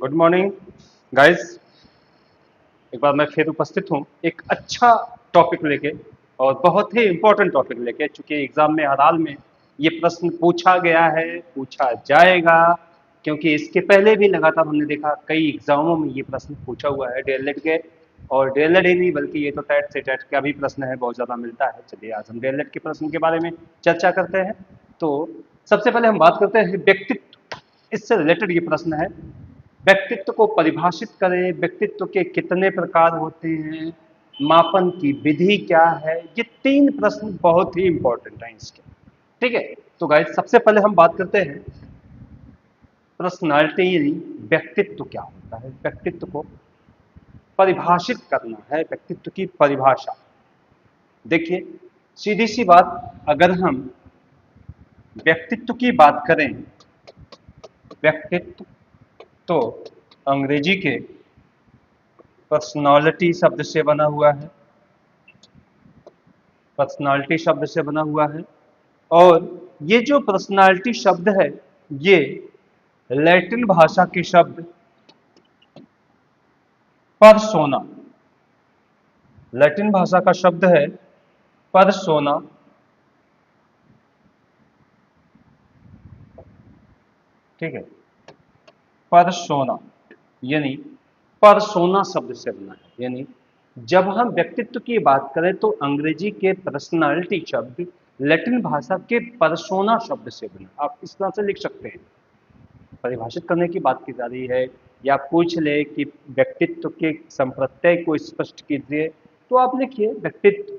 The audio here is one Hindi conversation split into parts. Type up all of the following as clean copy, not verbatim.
Good morning guys. एक बार मैं फिर उपस्थित हूँ एक अच्छा टॉपिक लेके और बहुत ही इम्पोर्टेंट टॉपिक लेके, चूंकि एग्जाम में हर हाल में ये प्रश्न पूछा गया है, पूछा जाएगा। क्योंकि इसके पहले भी लगातार हमने देखा कई एग्जामों में ये प्रश्न पूछा हुआ है डीएलएड के, और डीएलएड ही नहीं बल्कि ये तो टेट से टेट का भी प्रश्न है, बहुत ज़्यादा मिलता है। चलिए आज हम डीएलएड के प्रश्न के बारे में चर्चा करते हैं। तो सबसे पहले हम बात करते हैं व्यक्तित्व, इससे रिलेटेड ये प्रश्न है। व्यक्तित्व को परिभाषित करें, व्यक्तित्व के कितने प्रकार होते हैं, मापन की विधि क्या है। ये तीन प्रश्न बहुत ही इंपॉर्टेंट हैं इसके। ठीक है, तो गाइस सबसे पहले हम बात करते हैं पर्सनालिटी, यानी व्यक्तित्व क्या होता है। व्यक्तित्व को परिभाषित करना है, व्यक्तित्व की परिभाषा। देखिए सीधी सी बात, अगर हम व्यक्तित्व की बात करें, व्यक्तित्व तो अंग्रेजी के पर्सनालिटी शब्द से बना हुआ है, पर्सनालिटी शब्द से बना हुआ है। और ये जो पर्सनालिटी शब्द है, ये लैटिन भाषा के शब्द परसोना, लैटिन भाषा का शब्द है परसोना। ठीक है, परसोना यानी परसोना शब्द से बना है। यानी जब हम व्यक्तित्व की बात करें तो अंग्रेजी के पर्सनालिटी शब्द लैटिन भाषा के परसोना शब्द से बना। आप इस तरह से लिख सकते हैं, परिभाषित करने की बात की जा रही है, या पूछ ले कि व्यक्तित्व के संप्रत्यय को स्पष्ट कीजिए, तो आप लिखिए व्यक्तित्व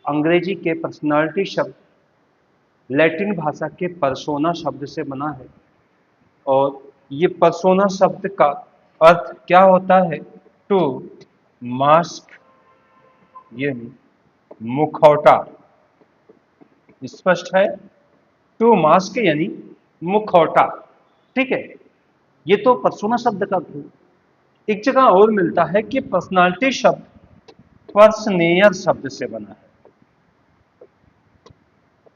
अंग्रेजी के पर्सनालिटी शब्द लैटिन भाषा के परसोना शब्द से बना है। और ये परसोना शब्द का अर्थ क्या होता है? टू मास्क, यानी मुखौटा। स्पष्ट है? टू मास्क यानी मुखौटा। ठीक है, ये तो पर्सोना शब्द का अर्थ है। एक जगह और मिलता है कि पर्सनालिटी शब्द पर्सनेयर शब्द से बना है,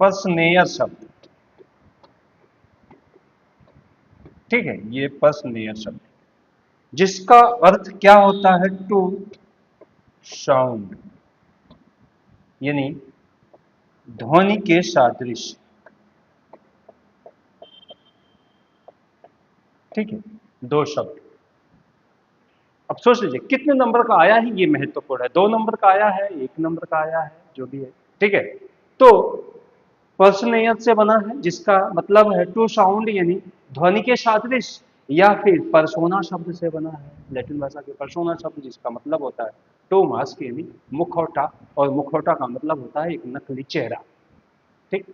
पर्सनेयर शब्द। ठीक है, ये पर्सनेयर शब्द जिसका अर्थ क्या होता है? टू साउंड, यानी ध्वनि के सादृश्य। ठीक है, दो शब्द। अब सोच लीजिए कितने नंबर का आया है, ये महत्वपूर्ण है। 2 नंबर का आया है, 1 नंबर का आया है, जो भी है। ठीक है, तो पर्सनेयर से बना है जिसका मतलब है टू साउंड, यानी ध्वनि के सादृश्य। या फिर परसोना शब्द से बना है, लैटिन भाषा के परसोना शब्द जिसका मतलब होता है टू मास्क, यानी मुखौटा। और मुखौटा का मतलब होता है एक नकली चेहरा। ठीक,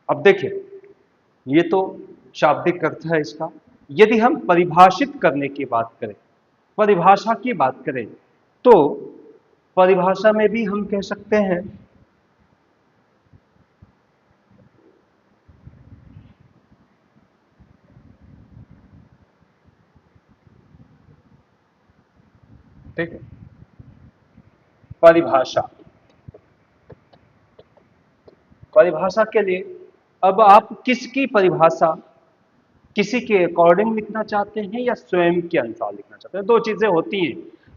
अब देखिए ये तो शाब्दिक अर्थ है इसका। यदि हम परिभाषित करने की बात करें, परिभाषा की बात करें, तो परिभाषा में भी हम कह सकते हैं ठीक है, परिभाषा, परिभाषा के लिए अब आप किसकी परिभाषा, किसी के अकॉर्डिंग लिखना चाहते हैं या स्वयं के अनुसार लिखना चाहते हैं? दो चीजें होती हैं।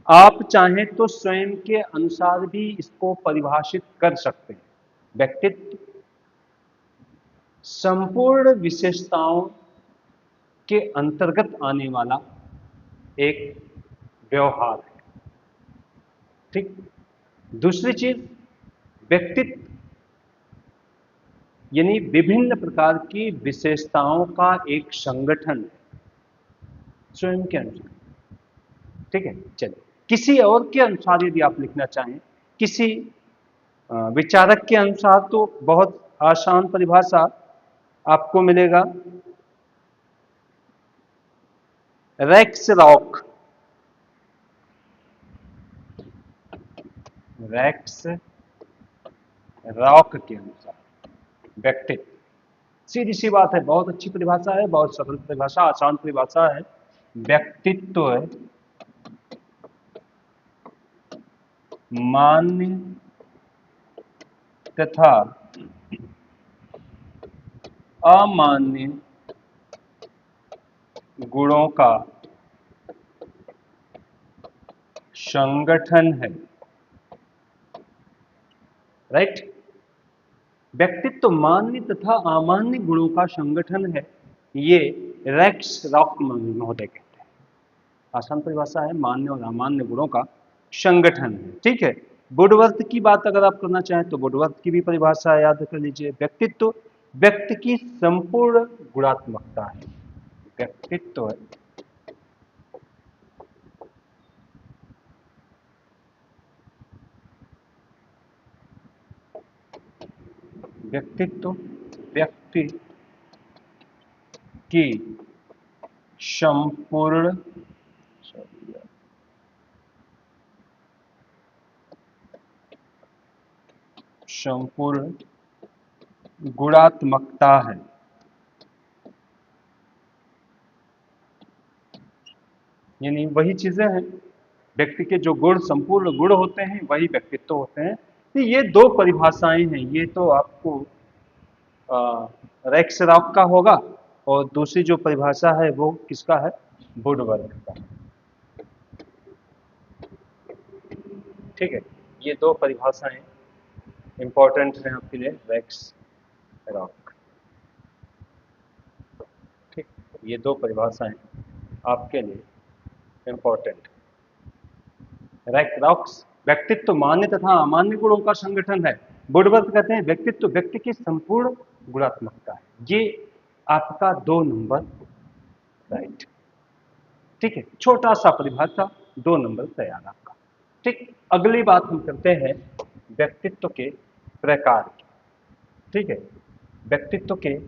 आप चाहें तो स्वयं के अनुसार भी इसको परिभाषित कर सकते हैं। व्यक्तित्व संपूर्ण विशेषताओं के अंतर्गत आने वाला एक व्यवहार है। ठीक, दूसरी चीज, व्यक्तित्व यानी विभिन्न प्रकार की विशेषताओं का एक संगठन है, स्वयं के अनुसार। ठीक है, चलिए किसी और के अनुसार यदि आप लिखना चाहें, किसी विचारक के अनुसार, तो बहुत आसान परिभाषा आपको मिलेगा, रैक्स रॉक, रैक्स रॉक के अनुसार व्यक्तित्व। सीधी सी बात है, बहुत अच्छी परिभाषा है, बहुत सरल परिभाषा, आसान परिभाषा है। व्यक्तित्व मान्य तथा अमान्य गुणों का संगठन है, राइट। व्यक्तित्व मान्य तथा अमान्य गुणों का संगठन है, ये रेक्स रॉक महोदय कहते हैं। आसान परिभाषा है, मान्य और अमान्य गुणों का संगठन है, ठीक है। वुडवर्थ की बात अगर आप करना चाहें तो वुडवर्थ की भी परिभाषा याद कर लीजिए। व्यक्तित्व व्यक्ति की संपूर्ण गुणात्मकता है। व्यक्तित्व व्यक्तित्व व्यक्ति की संपूर्ण संपूर्ण गुणात्मकता है। यानी वही चीजें हैं, व्यक्ति के जो गुण संपूर्ण गुण होते हैं वही व्यक्तित्व होते हैं। तो ये दो परिभाषाएं हैं, ये तो आपको रेक्स रॉक का होगा और दूसरी जो परिभाषा है वो किसका है, वुडवर्थ का, ठीक है। ये दो परिभाषाएं इंपॉर्टेंट हैं आपके लिए, रेक्स रॉक, ठीक। ये दो परिभाषाएं आपके लिए इंपॉर्टेंट। रेक्स रॉक्स व्यक्तित्व मान्य तथा अमान्य गुणों का संगठन है। वुडवर्थ कहते हैं व्यक्तित्व व्यक्ति की संपूर्ण गुणात्मकता है। ये आपका 2 नंबर राइट, ठीक है। छोटा सा परिभाषा, 2 नंबर तैयार आपका, ठीक। अगली बात हम करते हैं व्यक्तित्व के प्रकार की, ठीक है। व्यक्तित्व के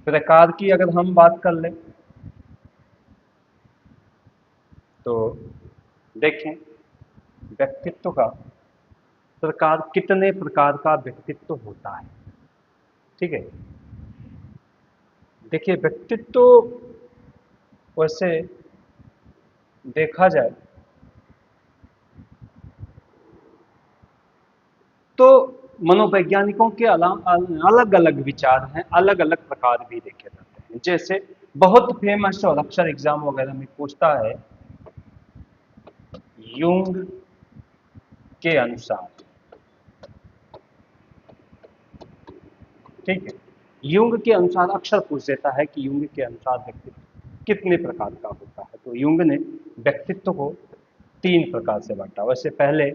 प्रकार की अगर हम बात कर लें तो देखें व्यक्तित्व का प्रकार, कितने प्रकार का व्यक्तित्व होता है, ठीक है। देखिए व्यक्तित्व वैसे देखा जाए तो मनोवैज्ञानिकों के अलग अलग विचार हैं, अलग अलग प्रकार भी देखे जाते हैं। जैसे बहुत फेमस और अक्सर एग्जाम वगैरह में पूछता है, यूंग के अनुसार, ठीक है। यूंग के अनुसार अक्सर पूछ देता है कि यूंग के अनुसार व्यक्तित्व कितने प्रकार का होता है। तो यूंग ने व्यक्तित्व को 3 प्रकार से बांटा। वैसे पहले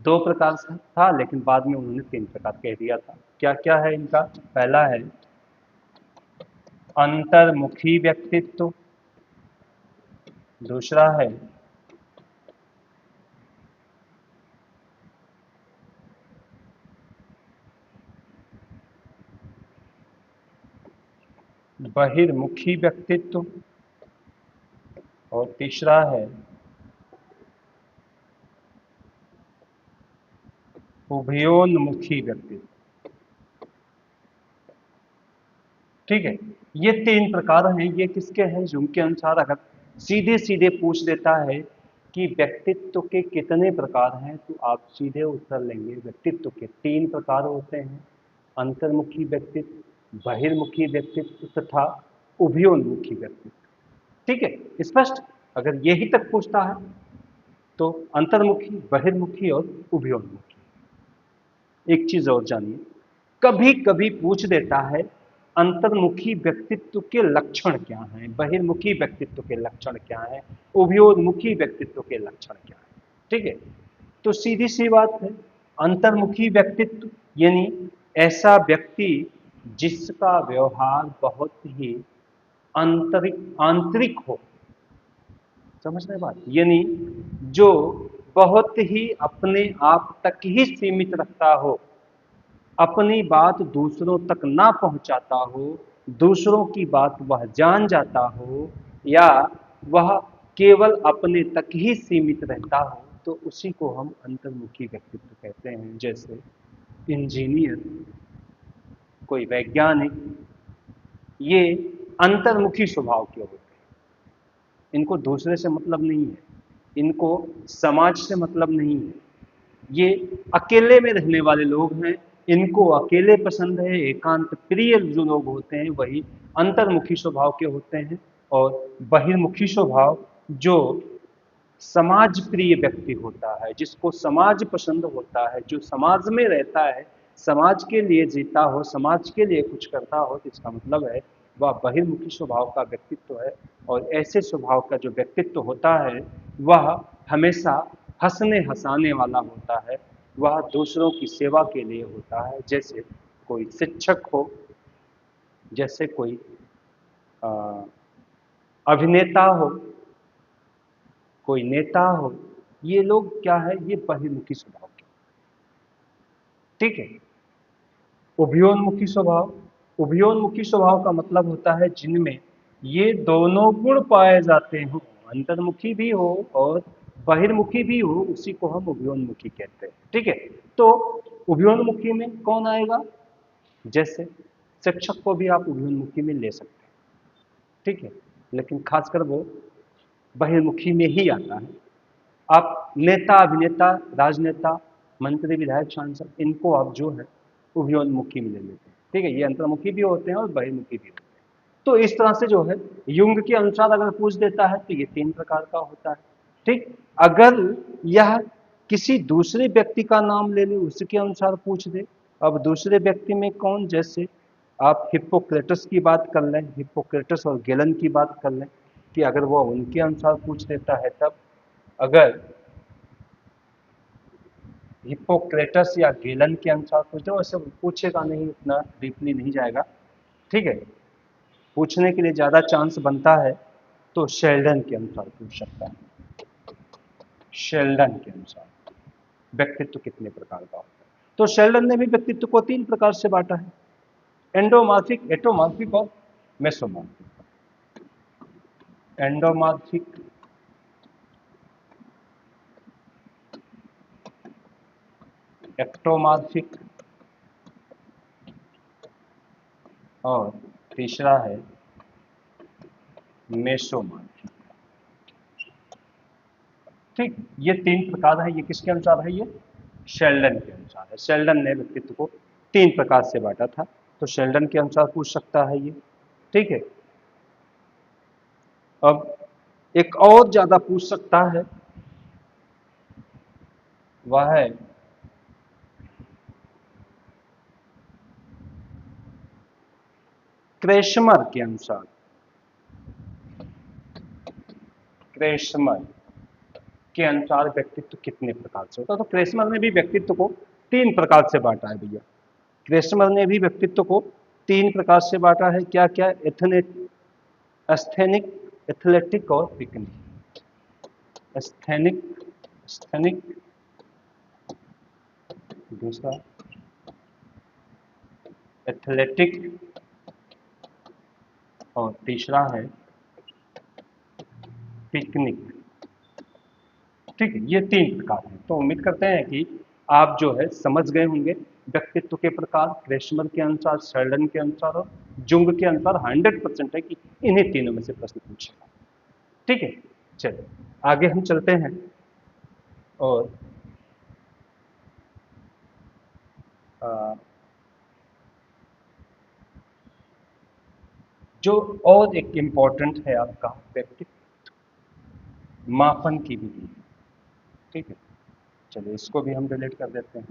2 प्रकार से था लेकिन बाद में उन्होंने 3 प्रकार कह दिया था। क्या क्या है इनका, पहला है अंतर्मुखी व्यक्तित्व, दूसरा है बहिर्मुखी व्यक्तित्व और तीसरा है उभयोन्मुखी व्यक्तित्व, ठीक है। ये 3 प्रकार हैं। ये किसके हैं, यूंग के अनुसार अगर सीधे सीधे पूछ देता है कि व्यक्तित्व के कितने प्रकार हैं तो आप सीधे उत्तर लेंगे व्यक्तित्व के 3 प्रकार होते हैं, अंतर्मुखी व्यक्तित्व, बहिर्मुखी व्यक्तित्व तथा उभयोन्मुखी व्यक्तित्व, ठीक है। स्पष्ट, अगर यही तक पूछता है तो अंतर्मुखी, बहिर्मुखी और उभयोन्मुखी। एक चीज और जानिए, कभी कभी पूछ देता है अंतर्मुखी व्यक्तित्व के लक्षण क्या हैं, बहिर्मुखी व्यक्तित्व के लक्षण क्या हैं, उभयोन्मुखी व्यक्तित्व के लक्षण क्या हैं, ठीक है। तो सीधी सी बात है, अंतर्मुखी व्यक्तित्व यानी ऐसा व्यक्ति जिसका व्यवहार बहुत ही आंतरिक हो, समझ रहे बात, यानी जो बहुत ही अपने आप तक ही सीमित रखता हो, अपनी बात दूसरों तक ना पहुंचाता हो, दूसरों की बात वह जान जाता हो, या वह केवल अपने तक ही सीमित रहता हो, तो उसी को हम अंतर्मुखी व्यक्तित्व कहते हैं। जैसे इंजीनियर, कोई वैज्ञानिक, ये अंतर्मुखी स्वभाव के होते हैं। इनको दूसरे से मतलब नहीं है, इनको समाज से मतलब नहीं है, ये अकेले में रहने वाले लोग हैं, इनको अकेले पसंद है, एकांत प्रिय जो लोग होते हैं वही अंतर्मुखी स्वभाव के होते हैं। और बहिर्मुखी स्वभाव जो समाज प्रिय व्यक्ति होता है, जिसको समाज पसंद होता है, जो समाज में रहता है, समाज के लिए जीता हो, समाज के लिए कुछ करता हो, तो इसका मतलब है वह बहिर्मुखी स्वभाव का व्यक्तित्व है। और ऐसे स्वभाव का जो व्यक्तित्व होता है वह हमेशा हंसने हंसाने वाला होता है, वह दूसरों की सेवा के लिए होता है। जैसे कोई शिक्षक हो, जैसे कोई अ, अभिनेता हो, कोई नेता हो, ये लोग क्या है, ये बहिर्मुखी स्वभाव के, ठीक है। उभयोन्मुखी स्वभाव, उभयोन्मुखी स्वभाव का मतलब होता है जिनमें ये दोनों गुण पाए जाते हो, अंतर्मुखी भी हो और बहिर्मुखी भी हो, उसी को हम उभयोन्मुखी कहते हैं, ठीक है। तो उभयोन्मुखी में कौन आएगा, जैसे शिक्षक को भी आप उभयोन्मुखी में ले सकते हैं, ठीक है, लेकिन खासकर वो बहिर्मुखी में ही आता है। आप नेता, अभिनेता, राजनेता, मंत्री, विधायक, सांसद, इनको आप जो है उभयोन्मुखी में ले लेते हैं, ठीक है। ये अंतर्मुखी भी होते हैं और बहिर्मुखी भी होते हैं। तो इस तरह से जो है युंग के अनुसार अगर पूछ देता है तो ये 3 प्रकार का होता है, ठीक। अगर यह किसी दूसरे व्यक्ति का नाम ले ले, उसके अनुसार पूछ दे, अब दूसरे व्यक्ति में कौन, जैसे आप हिप्पोक्रेटस की बात कर लें, हिप्पोक्रेटस और गेलन की बात कर लें, कि अगर वो उनके अनुसार पूछ देता है तब, अगर हिप्पोक्रेटस या गेलन के अनुसार पूछ दो, वैसे पूछेगा नहीं, उतना डीपली नहीं जाएगा, ठीक है। पूछने के लिए ज़्यादा चांस बनता है तो शेल्डन के अनुसार पूछ सकता है। शेल्डन के अनुसार व्यक्तित्व कितने प्रकार का होता है, तो शेल्डन ने भी व्यक्तित्व को 3 प्रकार से बांटा है, एंडोमार्फिक, एटोमार्फिक और मेसोमार्फिक। एंडोमार्फिक, एक्टोमार्फिक और तीसरा है मेसोमार्फिक, ठीक। ये 3 प्रकार है, ये किसके अनुसार है, ये शेल्डन के अनुसार है। शेल्डन ने व्यक्तित्व को 3 प्रकार से बांटा था, तो शेल्डन के अनुसार पूछ सकता है ये, ठीक है। अब एक और ज्यादा पूछ सकता है, वह है क्रेशमर के अनुसार। क्रेशमर के अनुसार व्यक्तित्व कितने प्रकार से होता है, तो क्रेशमर ने भी व्यक्तित्व को 3 प्रकार से बांटा है भैया। क्रेशमर ने भी व्यक्तित्व को 3 प्रकार से बांटा है, क्या क्या, एथनिक, एस्थेनिक, एथलेटिक और पिकनिक। एस्थेनिक, एस्थेनिक, दूसरा एथलेटिक और तीसरा है पिकनिक, ठीक है। ये 3 प्रकार हैं। तो उम्मीद करते हैं कि आप जो है समझ गए होंगे व्यक्तित्व के प्रकार, क्रेशमर के अनुसार, शेल्डन के अनुसार और जुंग के अनुसार। 100% है कि इन्हीं तीनों में से प्रश्न पूछेगा, ठीक है। चलिए आगे हम चलते हैं, और आ, जो और एक इम्पॉर्टेंट है आपका व्यक्तित्व मापन की विधि, ठीक है। चलिए इसको भी हम डिलीट कर देते हैं।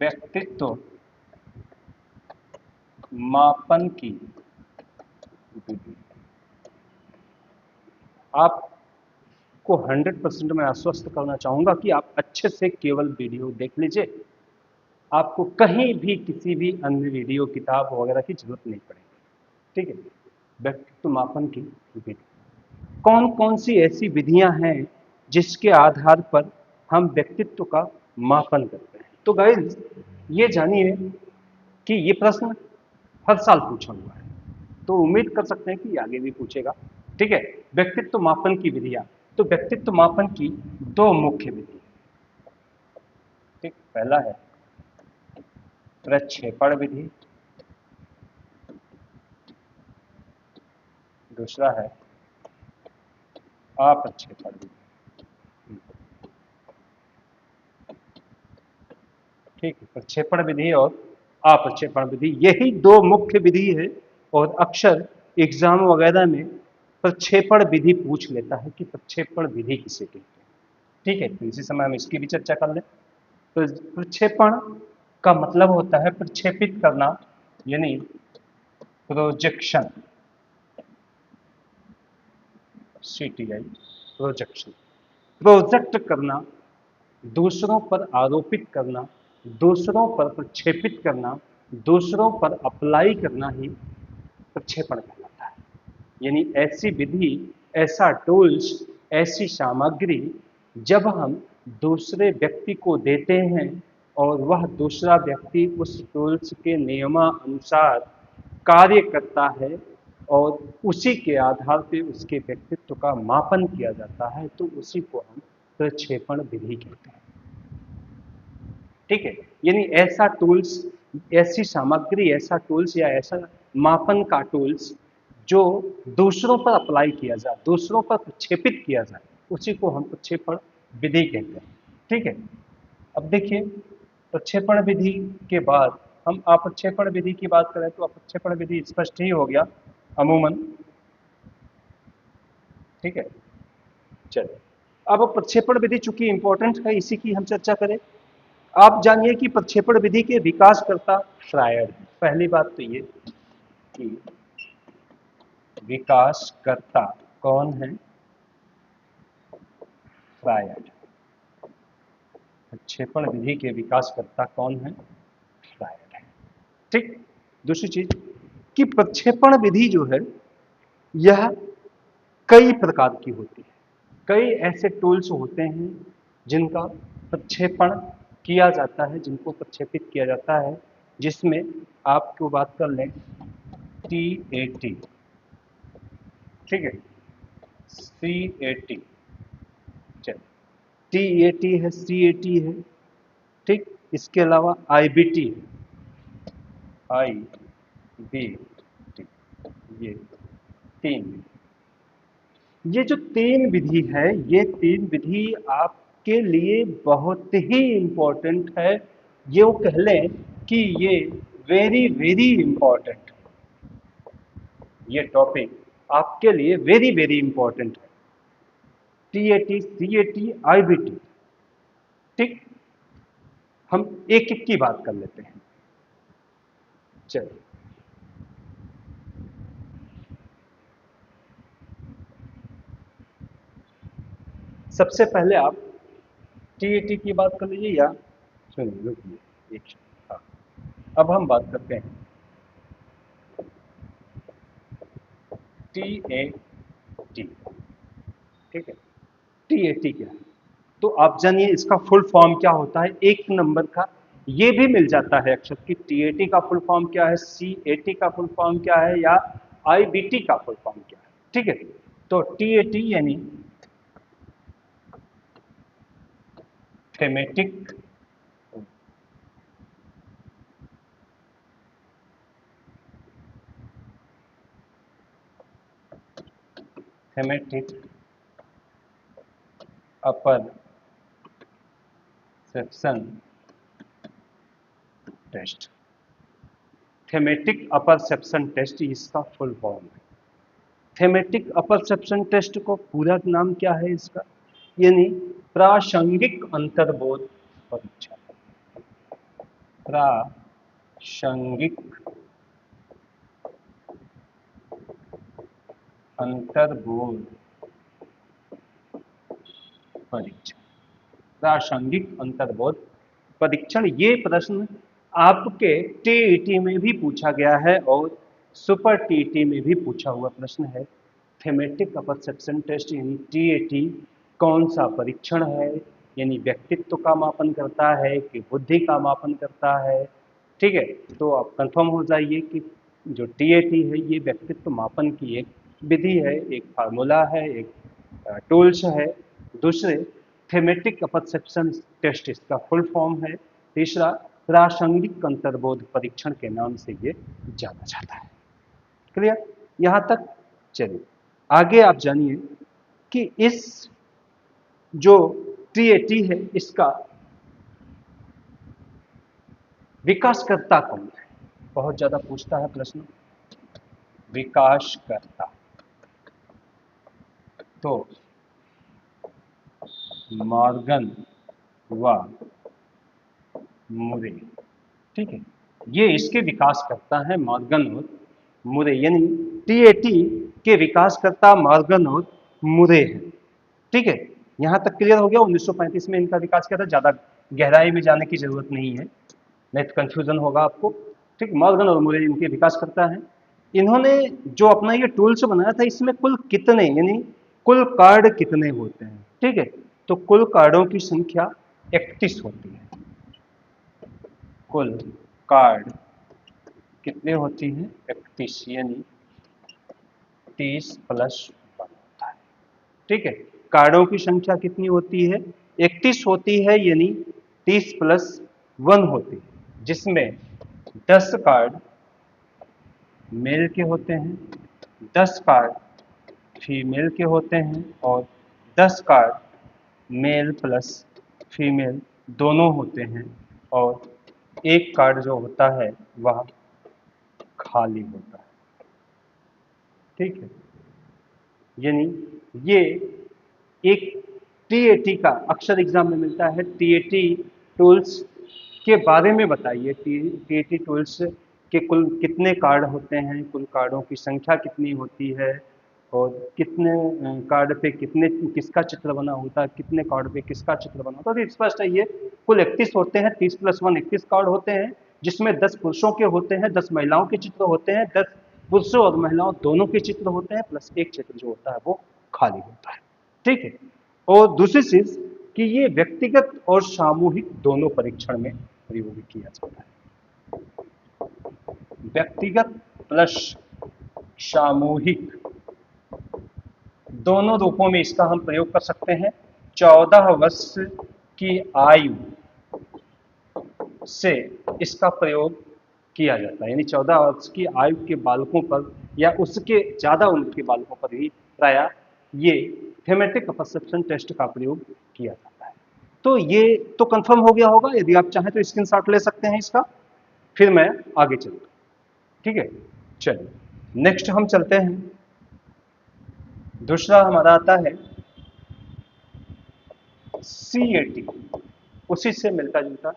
व्यक्तित्व मापन की विधि, आपको 100% मैं आश्वस्त करना चाहूंगा कि आप अच्छे से केवल वीडियो देख लीजिए, आपको कहीं भी किसी भी अन्य वीडियो, किताब वगैरह की जरूरत नहीं पड़ेगी, ठीक है। व्यक्तित्व मापन की विधि, कौन कौन सी ऐसी विधियां हैं जिसके आधार पर हम व्यक्तित्व का मापन करते हैं। तो गाइस ये जानिए कि ये प्रश्न हर साल पूछा हुआ है, तो उम्मीद कर सकते हैं कि आगे भी पूछेगा, ठीक है। व्यक्तित्व मापन की विधियां, तो व्यक्तित्व मापन की 2 मुख्य विधि, ठीक। पहला है प्रक्षेपण विधि, दूसरा है अप्रक्षेपण विधि, ठीक है। प्रक्षेपण विधि और अप्रक्षेपण विधि। यही दो मुख्य विधि है और अक्सर एग्जाम वगैरह में प्रक्षेपण विधि पूछ लेता है कि प्रक्षेपण विधि किसे कहते हैं। ठीक है, तो इसी समय हम इसकी भी चर्चा कर लें। तो प्रक्षेपण का मतलब होता है प्रक्षेपित करना, यानी प्रोजेक्शन, CTI, प्रोजेक्शन, प्रोजेक्ट करना, दूसरों पर आरोपित करना, दूसरों पर प्रक्षेपित करना, दूसरों पर अप्लाई करना ही प्रक्षेपण कहलाता है। यानी ऐसी विधि, ऐसा टूल्स, ऐसी सामग्री जब हम दूसरे व्यक्ति को देते हैं और वह दूसरा व्यक्ति उस टूल्स के नियमानुसार कार्य करता है और उसी के आधार पे उसके व्यक्तित्व का मापन किया जाता है, तो उसी को हम प्रक्षेपण विधि कहते हैं। ठीक है, यानी ऐसा टूल्स, ऐसी सामग्री, ऐसा टूल्स या ऐसा मापन का टूल्स जो दूसरों पर अप्लाई किया जाए, दूसरों पर प्रक्षेपित किया जाए, उसी को हम प्रक्षेपण विधि कहते हैं। ठीक है, अब देखिए प्रक्षेपण विधि के बाद हम अप्रक्षेपण विधि की बात करें तो अप्रक्षेपण विधि स्पष्ट ही हो गया अमूमन। ठीक है, चलिए अब प्रक्षेपण विधि चूंकि इंपॉर्टेंट है, इसी की हम चर्चा करें। आप जानिए कि प्रक्षेपण विधि के विकासकर्ता फ्रायड हैं। पहली बात तो ये कि विकासकर्ता कौन है? फ्रायड। प्रक्षेपण विधि के विकासकर्ता कौन है? फ्रायड है। ठीक, दूसरी चीज कि प्रक्षेपण विधि जो है यह कई प्रकार की होती है। कई ऐसे टूल्स होते हैं जिनका प्रक्षेपण किया जाता है, जिनको प्रक्षेपित किया जाता है, जिसमें आपको बात कर लें TAT। ठीक है, CAT, चलिए TAT है, CAT है। ठीक, इसके अलावा IBT है, IBT, ये तीन, ये जो तीन विधि है, ये तीन विधि आपके लिए बहुत ही इंपॉर्टेंट है। ये वो कह लें कि ये वेरी वेरी इंपॉर्टेंट, ये टॉपिक आपके लिए वेरी वेरी इंपॉर्टेंट है। TAT, CAT, IBT। ठीक, हम एक एक की बात कर लेते हैं। चलिए सबसे पहले आप TAT की बात कर लीजिए, या सुनिए रुकिए एक क्षण। हाँ, अब हम बात करते हैं TAT। ठीक है, TAT क्या है? तो आप जानिए इसका फुल फॉर्म क्या होता है। एक नंबर का ये भी मिल जाता है अक्षर कि TAT का फुल फॉर्म क्या है, CAT का फुल फॉर्म क्या है, या IBT का फुल फॉर्म क्या है। ठीक है, तो TAT यानी थेमेटिक अपर सेप्शन टेस्ट। थेमेटिक अपर सेप्शन टेस्ट इसका फुल फॉर्म है। थेमेटिक अपर सेप्शन टेस्ट को पूरा नाम क्या है इसका? यानी प्रासंगिक अंतर्बोध परीक्षा। प्रासंगिक अंतर्बोध परीक्षण। प्रासंगिक अंतर्बोध परीक्षण, ये प्रश्न आपके TET में भी पूछा गया है और सुपर TET में भी पूछा हुआ प्रश्न है। थेमेटिक परसेप्शन टेस्ट यानी TAT कौन सा परीक्षण है? यानी व्यक्तित्व का मापन करता है कि बुद्धि का मापन करता है? ठीक है, तो आप कंफर्म हो जाइए कि जो TAT है ये व्यक्तित्व मापन की एक विधि है, एक फार्मूला है, एक टूल्स है। दूसरे थेमेटिक परसेप्शन टेस्ट इसका फुल फॉर्म है। तीसरा प्रासंगिक अंतर्बोध परीक्षण के नाम से ये जाना जाता है। क्लियर यहां तक? चलिए आगे आप जानिए कि इस जो TAT है इसका विकासकर्ता कौन है। बहुत ज्यादा पूछता है प्रश्न। विकास करता, तो मॉर्गन व मुरे, ठीक है, ये इसके विकास करता है मॉर्गन और मुरे, यानी टीएटी के विकास करता मॉर्गन और मुरे है। ठीक है, यहां तक क्लियर हो गया। 1935 में इनका विकास किया था, ज्यादा गहराई में जाने की जरूरत नहीं है, नहीं तो कंफ्यूजन होगा आपको। ठीक, मॉर्गन और मुरे इनके विकास करता है। इन्होंने जो अपना ये टूल्स बनाया था, इसमें कुल कितने, यानी कुल कार्ड कितने होते हैं, ठीक है, तो कुल कार्डों की संख्या 31 होती है। कुल कार्ड कितने होती हैं? 31, यानी 30 प्लस 1 होता है। ठीक है, कार्डों की संख्या कितनी होती है? 31 होती है, यानी 30 प्लस 1 होती है, जिसमें 10 कार्ड मेल के होते हैं, 10 कार्ड फीमेल के होते हैं और 10 कार्ड मेल प्लस फीमेल दोनों होते हैं, और एक कार्ड जो होता है वह खाली होता है। ठीक है, यानी ये एक टीएटी का अक्सर एग्जाम में मिलता है। टीएटी टूल्स के बारे में बताइए, टीएटी टूल्स के कुल कितने कार्ड होते हैं, कुल कार्डों की संख्या कितनी होती है, और कितने कार्ड पे कितने किसका चित्र बना होता है, कितने कार्ड पे किसका चित्र बना होता है। तो स्पष्ट है, ये कुल 31 होते हैं, 30 प्लस 1 31 कार्ड होते हैं, जिसमें 10 पुरुषों के होते हैं, 10 महिलाओं के चित्र होते हैं, 10 पुरुषों और महिलाओं दोनों के चित्र होते हैं, प्लस एक चित्र जो होता है वो खाली होता है। ठीक है, और दूसरी चीज कि ये व्यक्तिगत और सामूहिक दोनों परीक्षण में प्रयोग किया जाता है। व्यक्तिगत प्लस सामूहिक दोनों रूपों में इसका हम प्रयोग कर सकते हैं। 14 वर्ष की आयु से इसका प्रयोग किया जाता है, यानी 14 वर्ष की आयु के बालकों पर या उसके ज्यादा उम्र के बालकों पर भी प्रायः ये थेमेटिक परसेप्शन टेस्ट का प्रयोग किया जाता है। तो ये तो कंफर्म हो गया होगा। यदि आप चाहें तो स्क्रीनशॉट ले सकते हैं इसका, फिर मैं आगे चलूंगा। ठीक है, चलिए नेक्स्ट हम चलते हैं। दूसरा हमारा आता है सीएटी, उसी से मिलता जुलता।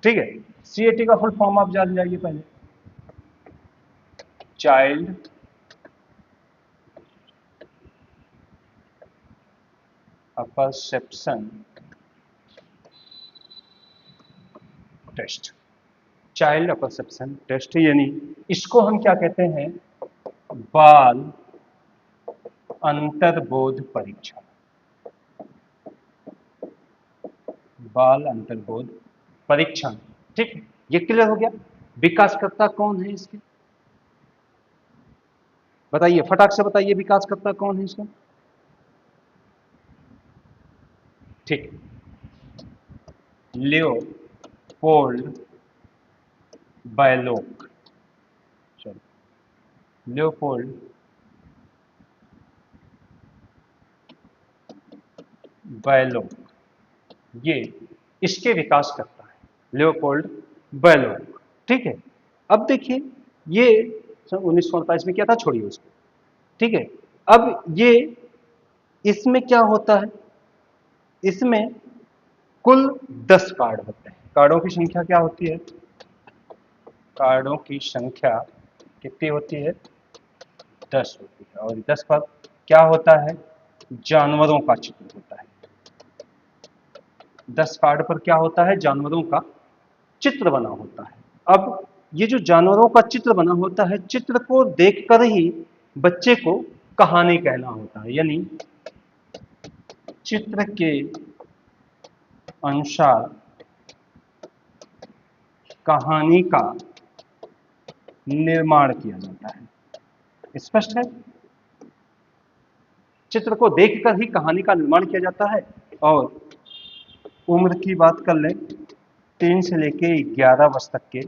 ठीक है, सीएटी का फुल फॉर्म आप जान जाइए पहले। Child perception test. Child perception test, यानी इसको हम क्या कहते हैं? बाल अंतर्बोध परीक्षण। बाल अंतर्बोध परीक्षण। ठीक है, ये क्लियर हो गया। विकासकर्ता कौन है इसके? बताइए, फटाक से बताइए, विकासकर्ता कौन है इसका? ठीक, लियोपोल्ड बायलोक। चलो, लियोपोल्ड बायलोक, ये इसके विकास करता है, लियोपोल्ड बायलोक। ठीक है, अब देखिए, ये 1948 में किया था, छोड़िए उसको। ठीक है, अब ये इसमें क्या होता है? इसमें कुल 10 कार्ड होते हैं। कार्डों की संख्या क्या होती है? कार्डों की संख्या कितनी होती है? 10 होती है, और 10 पर क्या होता है? जानवरों का चित्र होता है। 10 कार्ड पर क्या होता है? जानवरों का चित्र बना होता है। अब ये जो जानवरों का चित्र बना होता है, चित्र को देखकर ही बच्चे को कहानी कहना होता है, यानी चित्र के अनुसार कहानी का निर्माण किया जाता है। स्पष्ट है? चित्र को देखकर ही कहानी का निर्माण किया जाता है। और उम्र की बात कर लें, 3 से लेके 11 वर्ष तक के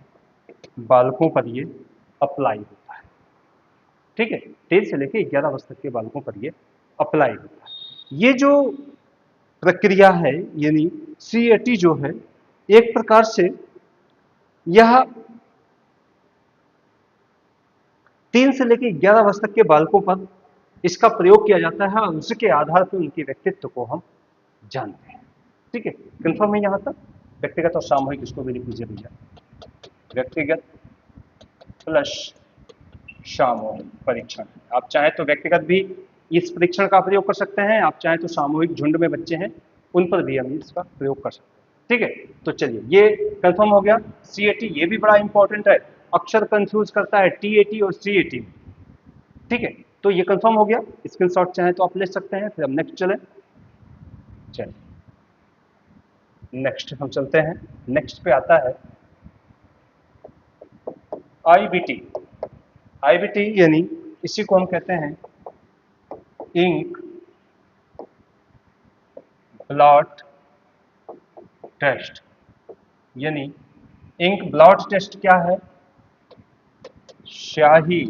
बालकों पर ये अप्लाई होता है। ठीक है, 3 से लेके 11 वर्ष तक के बालकों पर ये अप्लाई होता है। ये जो प्रक्रिया है, यानी सीएटी जो है, एक प्रकार से यह 3 से लेकर 11 वर्ष तक के बालकों पर इसका प्रयोग किया जाता है और उसके आधार पर उनके व्यक्तित्व को हम जानते हैं। ठीक है, कंफर्म है यहां तक? व्यक्तिगत और सामूहिक इसको भी लिख लीजिए भैया, व्यक्तिगत प्लस सामूहिक परीक्षण। आप चाहे तो व्यक्तिगत भी इस परीक्षण का प्रयोग कर सकते हैं, आप चाहे तो सामूहिक झुंड में बच्चे हैं उन पर भी हम इसका प्रयोग कर सकते हैं। ठीक है, तो चलिए ये कंफर्म हो गया। सीएटी ये भी बड़ा इंपॉर्टेंट है, अक्सर कंफ्यूज करता है टीएटी और सीएटी। ठीक है, तो ये कंफर्म हो गया, स्क्रीनशॉट चाहे तो आप ले सकते हैं। फिर हम नेक्स्ट चलें। चलिए नेक्स्ट हम चलते हैं। नेक्स्ट पे आता है आईबीटी। आईबीटी यानी इसी को हम कहते हैं इंक ब्लॉट टेस्ट। यानी इंक ब्लॉट टेस्ट क्या है? स्याही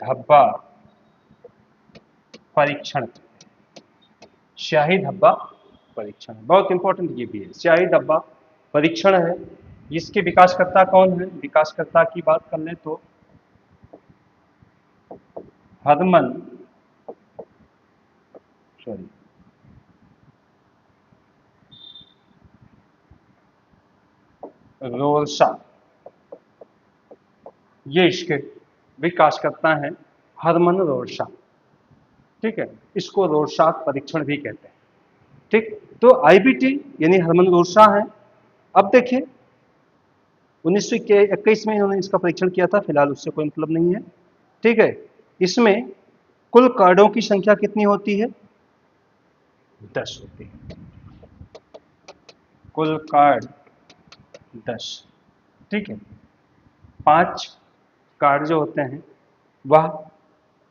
धब्बा परीक्षण। स्याही धब्बा परीक्षण बहुत इंपॉर्टेंट ये भी है। स्याही धब्बा परीक्षण है, इसके विकासकर्ता कौन है? विकासकर्ता की बात कर लें तो हरमन रोल्सा, ये इसके विकासकर्ता हैं हरमन रोल्सा। ठीक है, इसको रोर्शाक परीक्षण भी कहते हैं। ठीक, तो आईबीटी यानी हरमन रोल्सा है। अब देखिए 1921 में इन्होंने इसका परीक्षण किया था, फिलहाल उससे कोई मतलब नहीं है। ठीक है, इसमें कुल कार्डों की संख्या कितनी होती है? 10 होती है। कुल कार्ड 10। ठीक है, 5 कार्ड जो होते हैं वह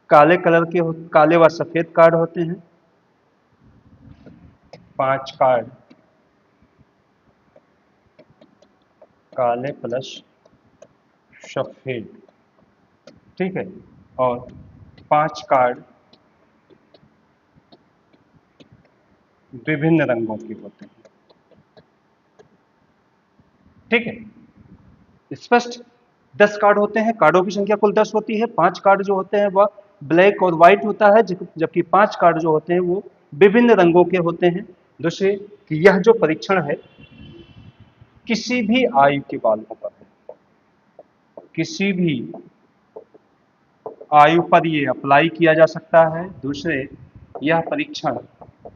काले कलर के काले व सफेद कार्ड होते हैं। 5 कार्ड काले प्लस सफेद। ठीक है, और 5 कार्ड विभिन्न रंगों के होते हैं। ठीक है, स्पष्ट? 10 कार्ड होते हैं, कार्डों की संख्या कुल 10 होती है। 5 कार्ड जो होते हैं वह ब्लैक और व्हाइट होता है, जबकि 5 कार्ड जो होते हैं वो विभिन्न रंगों के होते हैं। दूसरे कि यह जो परीक्षण है किसी भी आयु के बालकों पर है, किसी भी आयु पर ये अप्लाई किया जा सकता है। दूसरे यह परीक्षण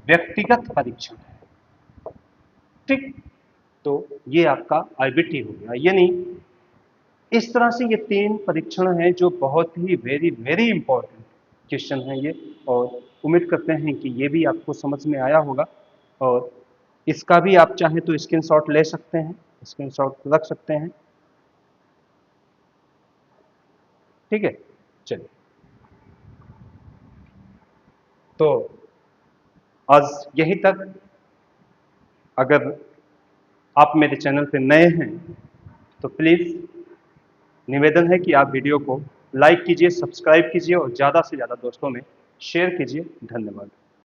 व्यक्तिगत परीक्षण है। ठीक, तो ये आपका आईबीटी हो गया। यानी इस तरह से ये 3 परीक्षण हैं जो बहुत ही वेरी वेरी इंपॉर्टेंट क्वेश्चन हैं ये, और उम्मीद करते हैं कि ये भी आपको समझ में आया होगा। और इसका भी आप चाहें तो स्क्रीनशॉट ले सकते हैं, स्क्रीनशॉट रख सकते हैं। ठीक है, चलिए तो आज यहीं तक। अगर आप मेरे चैनल पे नए हैं तो प्लीज़ निवेदन है कि आप वीडियो को लाइक कीजिए, सब्सक्राइब कीजिए और ज़्यादा से ज़्यादा दोस्तों में शेयर कीजिए। धन्यवाद।